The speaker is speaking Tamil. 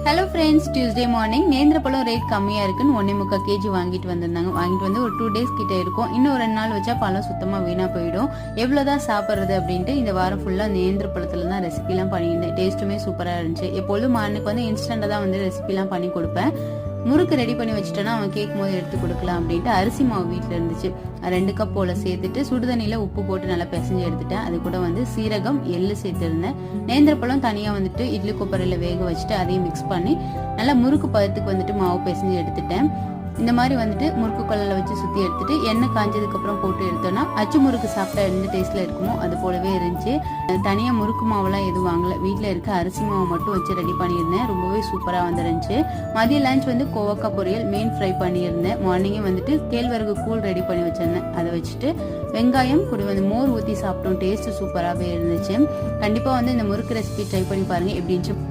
ஹலோ ஃப்ரெண்ட்ஸ், டியூஸ்டே மார்னிங் நேந்திர பழம் ரேட் கம்மியாக இருக்குன்னு 1.25 kg வாங்கிட்டு வந்திருந்தாங்க. வாங்கிட்டு வந்து ஒரு 2 days கிட்ட இருக்கும். இன்னும் ஒரு 2 நாள் வச்சா பழம் சுத்தமாக வீணாக போயிடும். எவ்வளோதான் சாப்பிட்றது அப்படின்ட்டு இந்த வாரம் ஃபுல்லாக நேந்திர பழத்தில் தான் ரெசிபிலாம் பண்ணியிருந்தேன். டேஸ்ட்டுமே சூப்பராக இருந்துச்சு. எப்பொழுதும் மார்னிங் வந்து இன்ஸ்டண்ட்டாக தான் வந்து ரெசிபிலாம் பண்ணி கொடுப்பேன். முறுக்கு ரெடி பண்ணி வச்சுட்டோன்னா அவன் கேட்கும் போது எடுத்து கொடுக்கலாம் அப்படின்ட்டு அரிசி மாவு வீட்டில் இருந்துச்சு. 2 கப் போல் சேர்த்துட்டு சுடுதண்ணியில் உப்பு போட்டு நல்லா பிசைஞ்சு எடுத்துட்டேன். அது கூட வந்து சீரகம், எள்ளு சேர்த்துருந்தேன். நேந்திர பழம் தனியாக வந்துட்டு இட்லி கொப்பரையில் வேக வச்சுட்டு அதையும் மிக்ஸ் பண்ணி நல்லா முறுக்கு பதத்துக்கு வந்துட்டு மாவு பிசைஞ்சு எடுத்துட்டேன். இந்த மாதிரி வந்துட்டு முறுக்கு கொள்ளையில் வச்சு சுற்றி எடுத்துட்டு எண்ணெய் காஞ்சதுக்கப்புறம் போட்டு எடுத்தோன்னா அச்சு முறுக்கு சாப்பிட்டா எந்த டேஸ்ட்டில் இருக்குமோ அது போலவே இருந்துச்சு. தனியாக முறுக்கு மாவுலாம் எதுவும் வாங்கலை. வீட்டில் இருக்க அரிசி மாவு மட்டும் வச்சு ரெடி பண்ணியிருந்தேன். ரொம்பவே சூப்பராக வந்துருந்துச்சு. மதிய லஞ்ச் வந்து கோவக்காய் பொரியல், மீன் ஃப்ரை பண்ணியிருந்தேன். மார்னிங்கே வந்துட்டு கேழ்வரகு கூழ் ரெடி பண்ணி வச்சிருந்தேன். அதை வச்சுட்டு வெங்காயம் கூட வந்து மோர் ஊற்றி சாப்பிட்டோம். டேஸ்ட்டு சூப்பராகவே இருந்துச்சு. கண்டிப்பாக வந்து இந்த முறுக்கு ரெசிபி ட்ரை பண்ணி பாருங்கள். எப்படி இருந்துச்சு